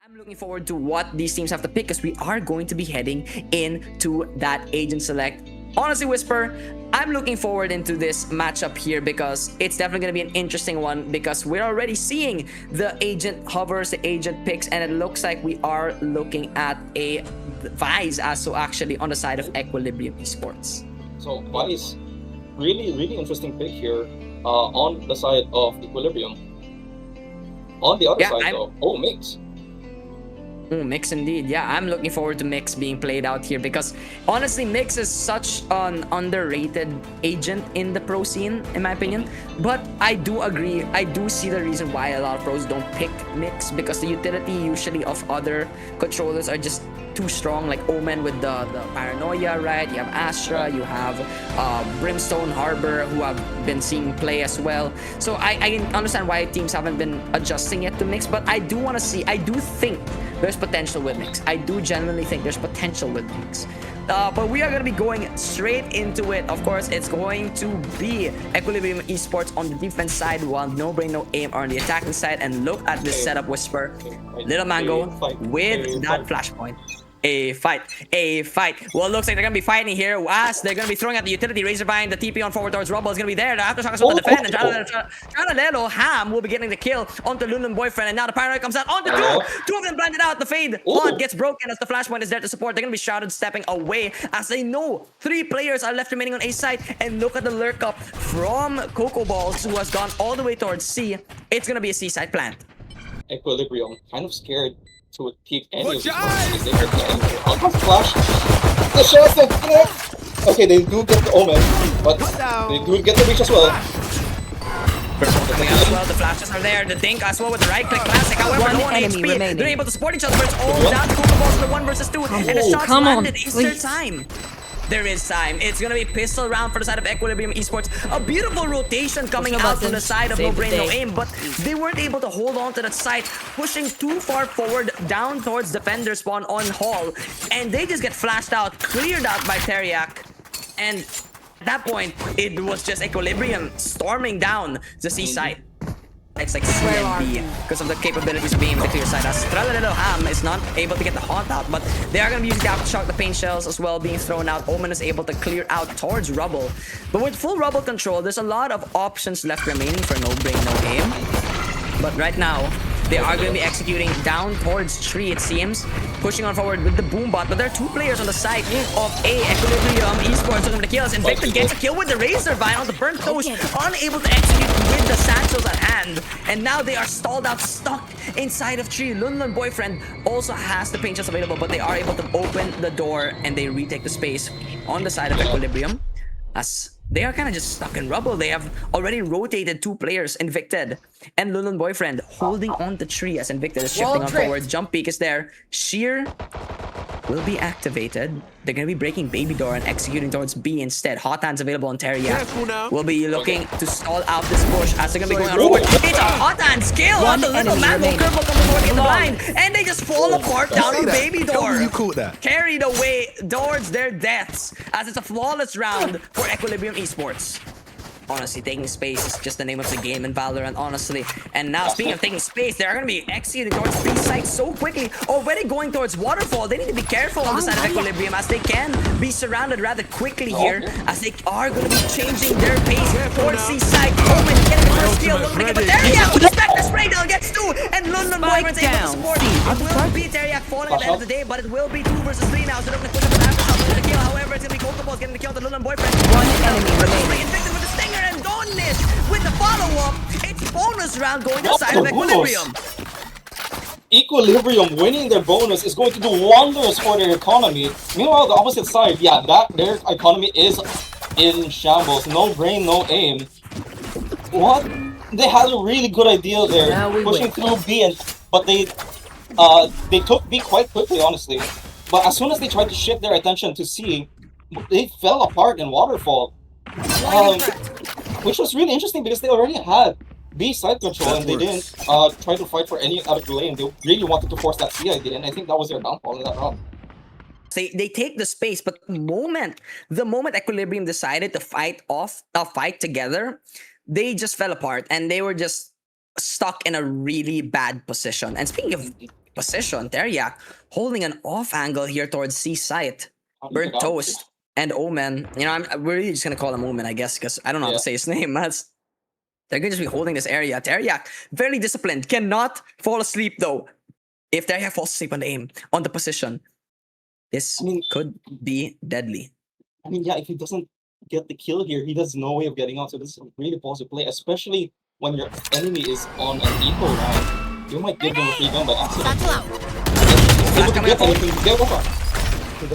I'm looking forward to what these teams have to pick because we are going to be heading into that agent select. Honestly, Whisper, I'm looking forward into this matchup here because it's definitely going to be an interesting one because we're already seeing the agent hovers, the agent picks, and it looks like we are looking at a Vice as so actually on the side of Equilibrium Esports. So Vice, really interesting pick here on the side of Equilibrium. On the other side though, Mix. Mix indeed. Yeah, I'm looking forward to Mix being played out here because honestly, Mix is such an underrated agent in the pro scene, in my opinion. But I do agree. I do see the reason why a lot of pros don't pick Mix because the utility usually of other controllers are just too strong, like Omen with the paranoia, right? You have Astra, you have Brimstone, Harbor, who have been seeing play as well. So I understand why teams haven't been adjusting yet to Mix, but I do want to see, I do think there's potential with Mix. I do genuinely think there's potential with Mix. But we are going to be going straight into it. Of course, it's going to be Equilibrium Esports on the defense side while No Brain No Aim are on the attacking side. And look at this setup, Whisper. Little Mango with that flashpoint. A fight. Well, it looks like they're going to be fighting here as they're going to be throwing out the utility. Razorbind, the TP on forward towards Rubble is going to be there. The Aftershock is on the defend. And Tranalelo Ham will be getting the kill onto Lunan Boyfriend. And now the Paranoid comes out onto two. Two of them blinded out. The Fade Pod gets broken as the flashpoint is there to support. They're going to be shrouded stepping away as they know 3 players are left remaining on A side. And look at the lurk up from Coco Balls who has gone all the way towards C. It's going to be a C side plant. Equilibrium, kind of scared to keep any of these opportunities they are playing. Flash. The shots that okay, they do get the Omen, but they do get the reach as well. As well, the flashes are there, the dink as well with the right click classic. However, no one HP. They're able to support each other, but it's all down to Coco Balls in the 1 versus 2. And the shots landed. Is there time? There is time. It's gonna be pistol round for the side of Equilibrium Esports. A beautiful rotation coming out from the side of No Brain No Aim, but they weren't able to hold on to that site, pushing too far forward down towards defender spawn on Hall, and they just get flashed out, cleared out by Teriak, and at that point, it was just Equilibrium storming down the C side. It's like C and B because of the capabilities of being able to clear side. As Little Ham is not able to get the haunt out, but they are going to be using the Aftershock, the paint shells as well being thrown out. Omen is able to clear out towards Rubble. But with full Rubble control, there's a lot of options left remaining for No Brain No Aim. But right now, they are going to be executing down towards Tree, it seems. Pushing on forward with the Boombot. But there are 2 players on the side of A. Equilibrium Esports looking to kill us. Invictus gets a kill with the Razorbind on the Burnt Toast. Unable to execute with the Satchels at hand. And now they are stalled out, stuck inside of Tree. Lunlun Boyfriend also has the paint shells available, but they are able to open the door and they retake the space on the side of Equilibrium. As they are kind of just stuck in Rubble. They have already rotated 2 players, Invicted and Lulun Boyfriend, holding on the Tree as Invicted is shifting on forward. Jump Peak is there. Sheer will be activated. They're going to be breaking Baby Door and executing towards B instead. Hot Hands available on Teriak. Will be looking to stall out this push as they're going to be going on forward. It's a Hot Hands kill on the Little Mango. Curveball coming forward in the blind. And they just fall apart down on Baby Door. Carried away towards their deaths as it's a flawless round for Equilibrium Esports. Honestly, taking space is just the name of the game in Valorant, honestly. And now, speaking of taking space, they're going to be executing towards B side so quickly. Already going towards Waterfall. They need to be careful on the side of Equilibrium as they can be surrounded rather quickly here. As they are going to be changing their pace towards C side. Omen getting the first kill. Looking to get the Teriak with the Spectre Spray down. Gets 2. And London Boyfriend's able to support. It will be Teriak falling at the end of the day, but it will be 2 versus 3 now. So they're going to push up an Aftershock with the kill. However, it's going to be Coco Balls getting the kill to London Boyfriend. 1 enemy remaining. Invicted with the Stinger and don't miss with the follow-up. It's bonus round going to the side of Equilibrium. Equilibrium winning their bonus is going to do wonders for their economy. Meanwhile, the opposite side, yeah, their economy is in shambles. No brain, no aim. What? They had a really good idea there, pushing through B, but they took B quite quickly, honestly. But as soon as they tried to shift their attention to C, they fell apart in Waterfall. Which was really interesting because they already had B side control and they didn't try to fight for any out of the lane. They really wanted to force that C idea, and I think that was their downfall in that round. They take the space, but the moment Equilibrium decided to fight together, they just fell apart and they were just stuck in a really bad position. And speaking of position. Teriak holding an off angle here towards C site. Burnt Toast and Omen. You know, we're really just gonna call him Omen, I guess, because I don't know how to say his name. They're gonna just be holding this area. Teriak, very disciplined, cannot fall asleep though. If Teriak falls asleep on the aim, on the position, this could be deadly. I mean, yeah, if he doesn't get the kill here, he has no way of getting out. So this is a really positive play, especially when your enemy is on an eco round. You might give them a free gun by accident.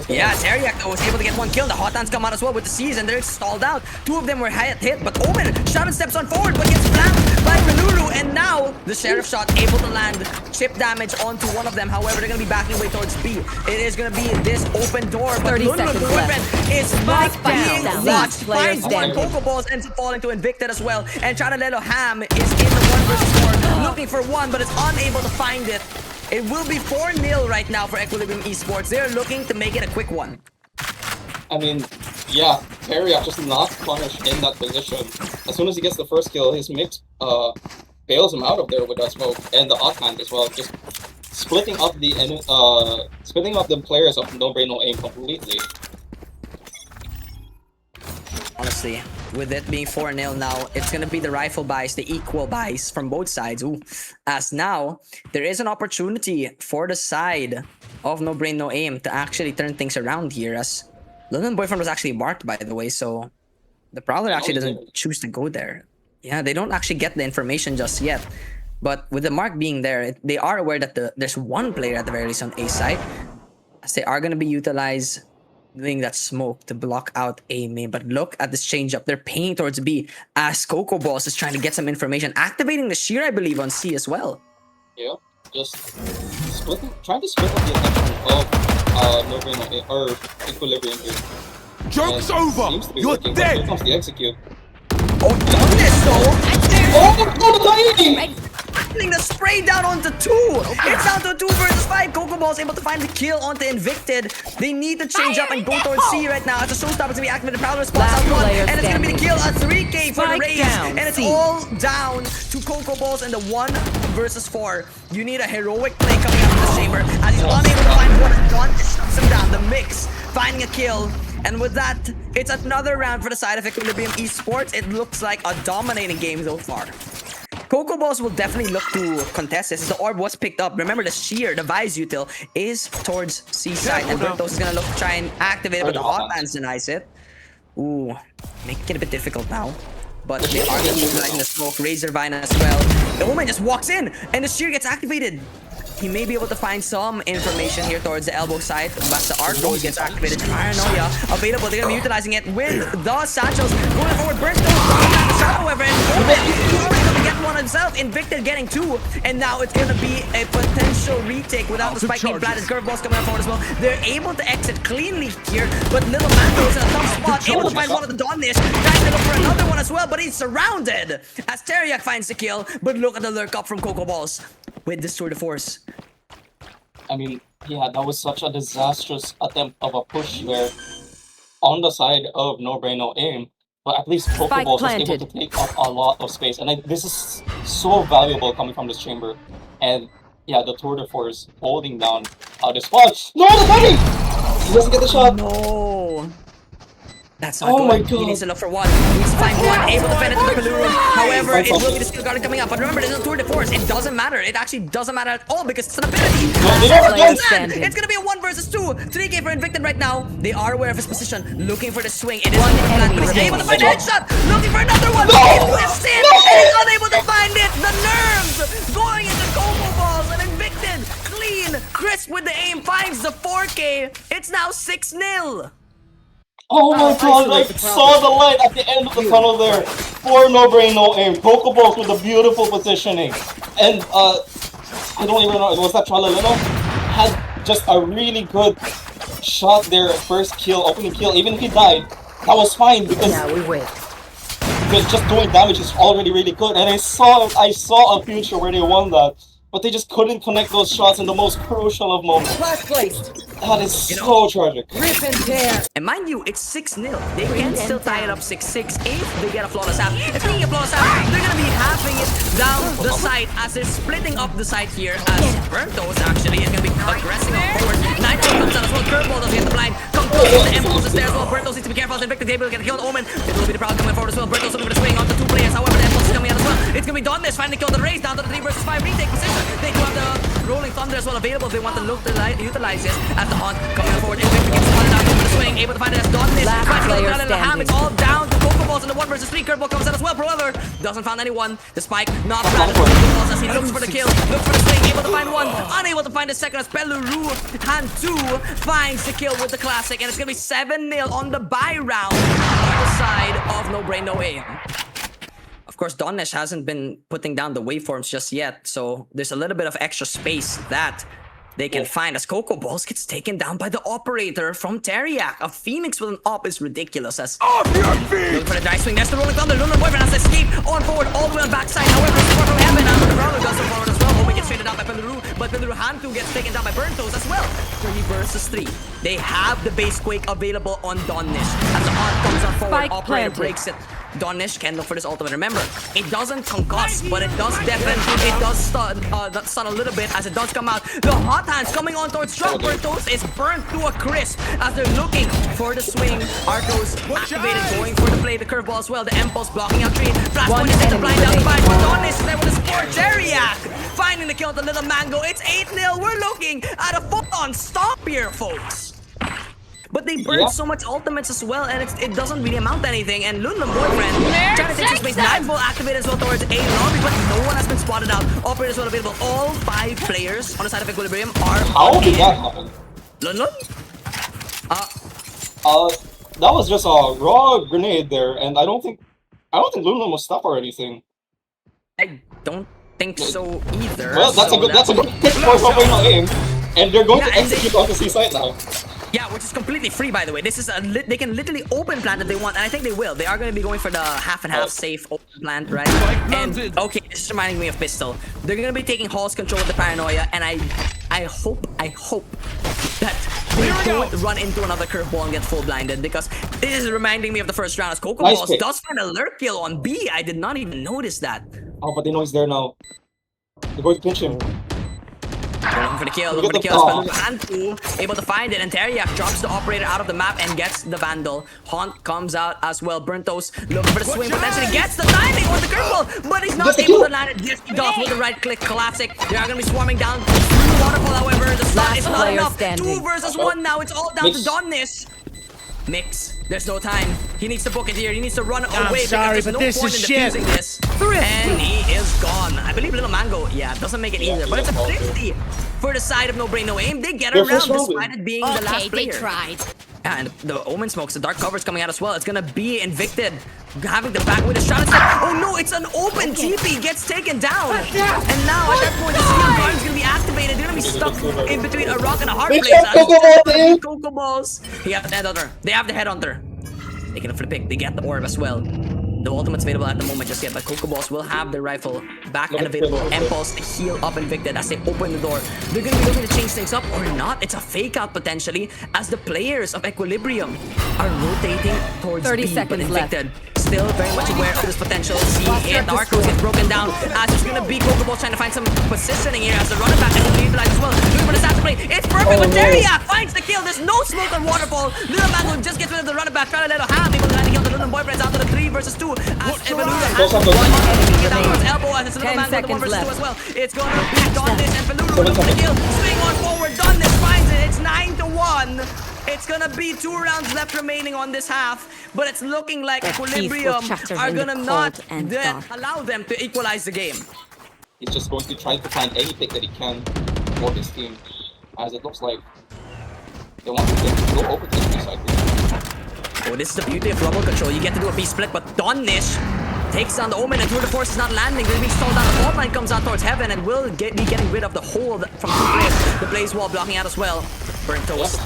Yeah, Teriak though was able to get one kill. The hot hands come out as well with the C's and they're stalled out. Two of them were hit, but Omen shot and steps on forward but gets flanked by Relulu, and now the Sheriff shot able to land chip damage onto one of them. However, they're gonna be backing away towards B. It is gonna be this open door, but Lulu, the boyfriend, is being watched. Finds one Pokeballs, ends up falling to Invicted as well, and Chanalelo Ham is in the 1v4 looking for one, but is unable to find it. It will be 4-0 right now for Equilibrium Esports. They're looking to make it a quick one. I mean, yeah, Teriak just not punished in that position. As soon as he gets the first kill, his mix bails him out of there with that smoke, and the hot hand as well, just splitting up the players of No Brain No Aim completely. Honestly, with it being 4-0 now, it's gonna be the rifle buys, the equal buys from both sides. Ooh. As now, there is an opportunity for the side of No Brain No Aim to actually turn things around here, as London Boyfriend was actually marked, by the way, so the Prowler actually doesn't choose to go there. Yeah, they don't actually get the information just yet. But with the mark being there, they are aware that there's one player at the very least on A side, as they are gonna be utilized doing that smoke to block out A main. But look at this change up. They're paying towards B as Coco Balls is trying to get some information, activating the shear, I believe, on C as well. Yeah, just trying to split up the attention of No Brain No Aim, or Equilibrium here. Joke's over! You're dead! Here comes the execute. Oh, done this though! Oh, Putting the spray down onto 2. It's down to 2 versus 5. Coco Ball's able to find the kill onto Invicted. They need to change up and go towards C right now. As the showstopper is going to be activated. Prowler spots out one. And it's going to be the kill. A 3K for the Raze. And it's all down to Coco Balls in the 1 versus 4. You need a heroic play coming out of this chamber. As he's unable to find one. John shuts him down. The mix finding a kill. And with that, it's another round for the side of Equilibrium Esports. It looks like a dominating game so far. Coco Balls will definitely look to contest this. The orb was picked up. Remember, the shear, the Vice util, is towards C side. And Bertos is going to look to try and activate it, but the hot hands denies it. Ooh, making it a bit difficult now. But they are going to be utilizing the smoke. Razor Vine as well. The Omen just walks in, and the shear gets activated. He may be able to find some information here towards the elbow side, but the arc goes gets activated. Paranoia available. They're going to be utilizing it with the satchels. Going forward, Burst goes down the shot, however, and Omen get one himself. Invicted getting 2, and now it's going to be a potential retake without the spike being planted. Curveballs coming up forward as well. They're able to exit cleanly here, but Little Mando is in a tough spot, able to find one of the Dawnlish, trying to look for another one as well, but he's surrounded as Teriak finds the kill. But look at the lurk up from Coco Balls with this tour de force. I mean, yeah, that was such a disastrous attempt of a push there on the side of No Brain No Aim. But at least Pokeballs was able to take up a lot of space. And this is so valuable coming from this chamber. And yeah, the tour de force holding down this spot. No, the buddy! He doesn't get the shot. No. That's not good. He needs to look for one. He needs to find one. Able to fend it to the Paluru. However, it will be the skill guard coming up. But remember, there's no tour de force. It doesn't matter. It actually doesn't matter at all because it's an ability. It's going to be a 1 versus 2. 3K for Invicted right now. They are aware of his position. Looking for the swing. It is one plan. He's able to find a headshot. Looking for another one. He whiffs in. And he's unable to find it. The nerves going into Coco Balls. And Invicted, clean, crisp with the aim, finds the 4K. It's now 6-0. Oh my god, I saw the light at the end of the tunnel there. For No Brain No Aim. Pokeballs with a beautiful positioning. And I don't even know, was that Chalalino? Had just a really good shot there, first kill, opening kill. Even if he died, that was fine because because just doing damage is already really good. And I saw a future where they won that. But they just couldn't connect those shots in the most crucial of moments. Last place. That is so tragic. Rip and tear. And mind you, it's 6-0. They can still tie it up 6-6 if they get a flawless half. If they get a flawless half, they're gonna be halving it down the side as they're splitting up the side here. As Burntos actually is gonna be aggressing on forward. Nightfall comes out as well. Curveball doesn't get the blind. Come close to the impulse is there as well. Burntos needs to be careful as Invictus able to get a kill on Omen. It will be the Proud coming forward as well. Burntos looking for the swing onto 2 players. However, the impulse is coming out as well. It's gonna be Donless finally kill the race down to the 3 versus 5 retake position. They do have the Rolling Thunder as well available if they want to look to utilize this as the Hunt coming forward. Invictus gets spotted out over the swing, able to find it as Donless. It's all down to Pokeballs in the 1 versus 3. Curveball comes out as well. Proeller doesn't find anyone. The spike not planted for Pokeballs as he looks for the kill, looks for the swing, able to find one, unable to find the second as Peluru hand 2 finds the kill with the classic, and it's gonna be 7-0 on the buy round on the side of No Brain No Aim. Of course, Donnish hasn't been putting down the waveforms just yet, so there's a little bit of extra space that they can find as Coco Balls gets taken down by the operator from Teriak. A Phoenix with an op is ridiculous as looking for the dice swing. There's the Rolling Thunder. Lunar Boyfriend has to escape on forward all the way on backside. However, support from Heaven and the Prowler does forward as well. Hoping gets traded out by Peluru, but Peluru hand 2 gets taken down by Burntos as well. 3 versus 3. They have the base quake available on Donnish. As the Hunt comes on forward, Spike operator planted. breaks it. Donnish can look for this ultimate. Remember, it doesn't concuss, but it does definitely, it does stun a little bit as it does come out. The hot hands coming on towards Strong. Burntos is burnt to a crisp as they're looking for the swing. Arcos activated, going for the play, the curveball as well. The impulse blocking out 3. Flashpoint is in the blind outside. Donnish is there with a score. Teriak finding the kill with the little mango. It's 8-0. We're looking at a full-on stomp here, folks. But they burn so much ultimates as well, and it doesn't really amount to anything. And Lunlum Boyfriend trying to take some space. Nightfall activated as well towards A lobby, but no one has been spotted out. Operators well available. All 5 players on the side of Equilibrium are How did that happen? Lunlum? That was just a raw grenade there, and I don't think Lunlum was stuck or anything. I don't think so either. Well, that's a good pick for something no aim, and they're going to execute on the C site now. Yeah, which is completely free, by the way. This is they can literally open plant if they want, and I think they will. They are going to be going for the half and half safe open plant, right? And okay, this is reminding me of Pistol. They're going to be taking Hall's control with the Paranoia, and I hope that they don't run into another curveball and get full blinded, because this is reminding me of the first round as Coco Balls does find a lurk kill on B. I did not even notice that. Oh, but they know he's there now. They're going to pinch him. Looking for the kill, looking for the kill. Hand 2, able to find it, and Teriak drops the operator out of the map and gets the Vandal. Haunt comes out as well. Burntos looking for the swing, potentially gets the timing on the curveball, but he's not able to land it. Yes, he does with the right click. Classic. They are going to be swarming down through the waterfall, however. The stun is not enough. 2 versus 1 now. It's all down to Donnish. Mix. There's no time. He needs to book it here. He needs to run away because there's no point in defusing this. And he is gone. I believe Little Mango, doesn't make it either. But it's a 50 for the side of No Brain No Aim. They get around despite it being the last player. They tried. And the Omen smokes, the dark cover's coming out as well. It's gonna be Invicted having the back with a shot. Oh no, it's an open TP, gets taken down. And now at that point, the Steel Guard is gonna be activated. They're gonna be stuck in between a rock and a hard place. Coco Balls. They have the Headhunter. They have the Headhunter. They can flip pick. They get the orb as well. No ultimate's available at the moment just yet, but Coco Balls will have their rifle back and available. Impulse to heal up Invicted as they open the door. They're going to be looking to change things up or not. It's a fake out potentially as the players of Equilibrium are rotating towards 30 B, seconds but Invicted still very much aware of this potential. See it, the Arcos gets broken down as it's going to be Coco Balls trying to find some positioning here as the running back is utilized as well. Looking for the stats to play. It's perfect, but Teriak finds the kill. There's no smoke on Waterfall. Little Mango just gets rid of the running back, trying to let a ham. Able to land the kill. The Little Boyfriend's out to the 3 versus 2. As Evolution has one enemy down towards elbow as it's Little Mango with the 1 versus 2 as well. It's going to be Donnish and Peluru looking for the kill. Swing on forward. Donnish finds it. It's 9-1. It's gonna be 2 rounds left remaining on this half, but it's looking like Equilibrium are gonna not allow them to equalize the game. He's just going to try to find any pick that he can for his team, as it looks like they want to go over to the side. Oh, this is the beauty of Rumble Control. You get to do a B split, but Donnish takes down the Omen, and Tour de Force is not landing. They're being stalled out. The fault line comes out towards Heaven and will be getting rid of the hold from the players. The Blaze Wall blocking out as well. Burnt Toast.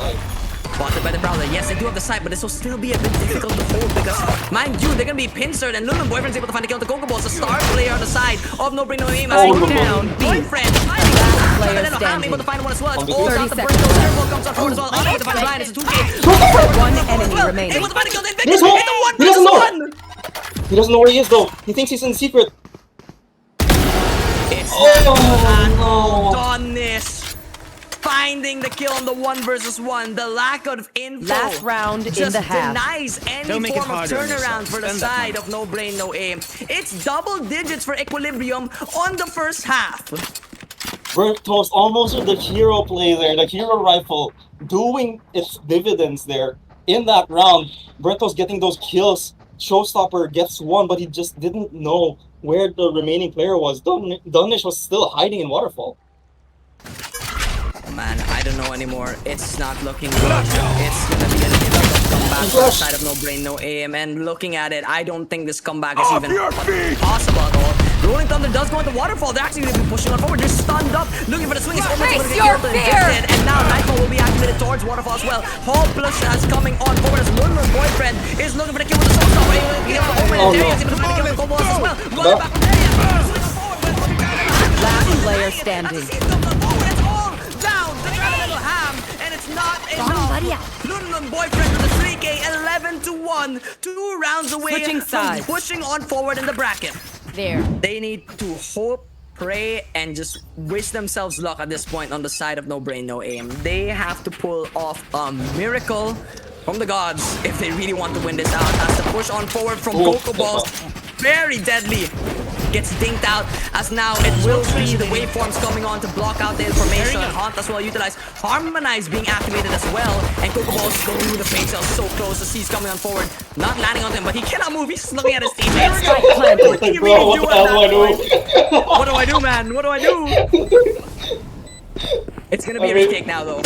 Spotted by the Prowler. Yes, they do have the side, but this will still be a bit difficult to hold because, mind you, they're gonna be pincered, and Lulum Boyfriend's able to find the kill on the Coco Balls. The star player on the side of No Brain No Aim as he down. Boyfriend player I'm standing. able to find one as well. It's 30 all down to seconds. Burntos. Turbo comes on forward as well. Unable to find Brian. It's a 2K. One enemy remaining. Able to find a kill. Then There's Victor. hope. It's a 1 He doesn't versus know. 1. He doesn't know where he is though. He thinks he's in secret. It's Oh no. Adonis finding the kill on the 1 versus 1. The lack of info Last round in just the half. denies any Don't make it form of harder on turnaround yourself. for the Spend that side of no brain, no aim. It's double digits for Equilibrium on the first half. Bertos almost with the hero play there, the hero rifle doing its dividends there in that round. Bertos getting those kills. Showstopper gets one, but he just didn't know where the remaining player was. Dunish was still hiding in Waterfall. Oh man, I don't know anymore. It's not looking good. It's gonna be a difficult comeback for the side of no brain, no aim. And looking at it, I don't think this comeback is even possible at all. Rolling Thunder does go into Waterfall. They're actually going to be pushing on forward. They're stunned up, looking for the swing. It's almost going to get killed and infected. And now Nightfall will be activated towards Waterfall as well. Hall Plus as coming on forward as Lunla's boyfriend is looking for the kill with the Soulstopper. He will be able to open it. There he is able to find the kill with the Cobalt as well. Running back from there. Last player standing. It's all down to try a little ham, and it's not enough. Lunlun boyfriend with the 3K, 11-1, 2 rounds away Switching from sides. pushing on forward in the bracket. There. They need to hope, pray, and just wish themselves luck at this point on the side of no brain, no aim. They have to pull off a miracle from the gods if they really want to win this out. As the push on forward from Coco Balls, very deadly. Gets dinked out as now it will be the waveforms coming on to block out the information. Haunt as well utilize Harmonize being activated as well, and Coco Balls is going through the face cell so close. The C's coming on forward, not landing on him, but he cannot move. He's just looking at his teammates. What can you really do at that point? What do I do, man? What do I do? It's gonna be a retake now though.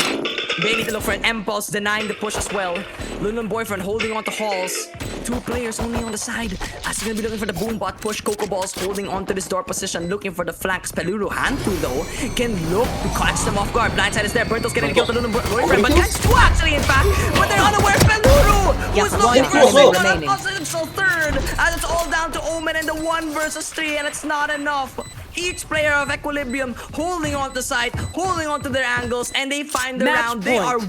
They need to look for an impulse, denying the push as well. Lunlun boyfriend holding on to Halls. 2 players only on the side. As he's gonna be looking for the boombot push. Coco Balls holding on to this door position, looking for the flanks. Peluru Hantu though can look to catch them off guard. Blindside is there. Berto's getting killed to Lunlun boyfriend, but gets 2 actually in fact. But they're unaware. Peluru who's looking for remaining. a potential third. As it's all down to Omen in the 1 versus 3, and it's not enough. Each player of Equilibrium holding on to side, holding on to their angles, and they find the Match round. They point. are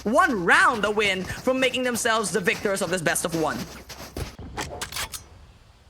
one round a win from making themselves the victors of this best of 1.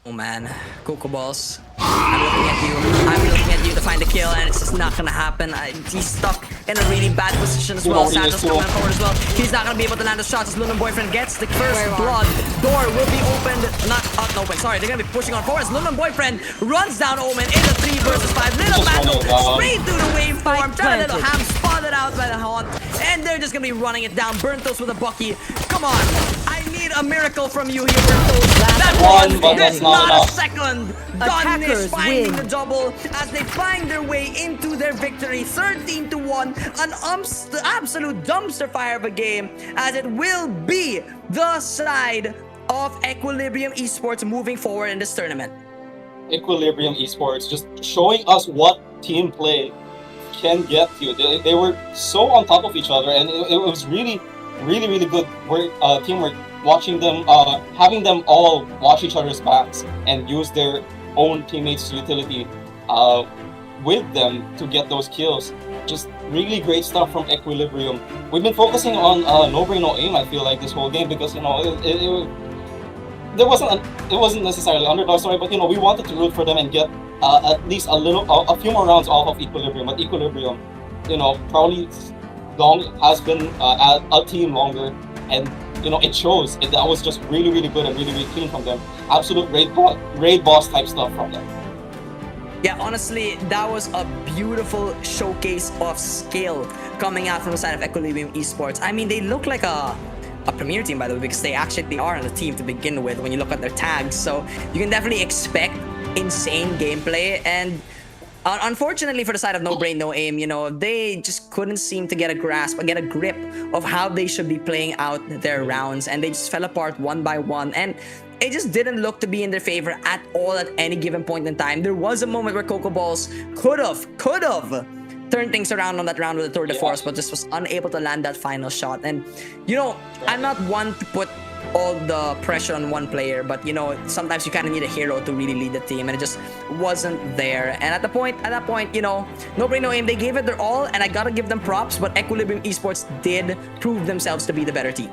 Oh man, Coco Balls. I'm looking at you. I'm looking at you to find the kill, and it's just not gonna happen. He's stuck in a really bad position as well. Santos coming forward as well. He's not gonna be able to land the shots as Lunlun boyfriend gets the first blood. Door will be opened, not open. Sorry, they're gonna be pushing on forward as Lunlun boyfriend runs down Omen in the 3 versus 5. Little battle straight through the waveform. Try a little ham spotted out by the Haunt, and they're just gonna be running it down. Burntos with a Bucky. Come on, I need a miracle from you here, Burntos. That one, but there's that's not not a enough. second. Attackers Dunish finding win. the double as they find their way into their victory. 13-1, an absolute dumpster fire of a game, as it will be the side of Equilibrium Esports moving forward in this tournament. Equilibrium Esports just showing us what team play can get you. They were so on top of each other, and it was really good work, teamwork. Watching them, having them all watch each other's backs and use their own teammates' utility with them to get those kills. Just really great stuff from Equilibrium. We've been focusing on no brain no aim, I feel like, this whole game, because it wasn't necessarily underdog story, but we wanted to root for them and get at least a few more rounds off of Equilibrium. But Equilibrium, probably has been a team longer, and it shows. That was just really good and really clean from them. Absolute raid boss type stuff from them. Yeah, honestly, that was a beautiful showcase of skill coming out from the side of Equilibrium Esports. I mean, they look like a premier team, by the way, because they actually are on a team to begin with when you look at their tags. So you can definitely expect insane gameplay. And unfortunately for the side of no brain, no aim, they just couldn't seem to get a grip of how they should be playing out their rounds, and they just fell apart one by one, and it just didn't look to be in their favor at all at any given point in time. There was a moment where Coco Balls could have turned things around on that round with the tour de force, but just was unable to land that final shot. And I'm not one to put all the pressure on one player, but you know, sometimes you kind of need a hero to really lead the team, and it just wasn't there. And at that point, you know, no brain, no aim, they gave it their all, and I gotta give them props, but Equilibrium Esports did prove themselves to be the better team.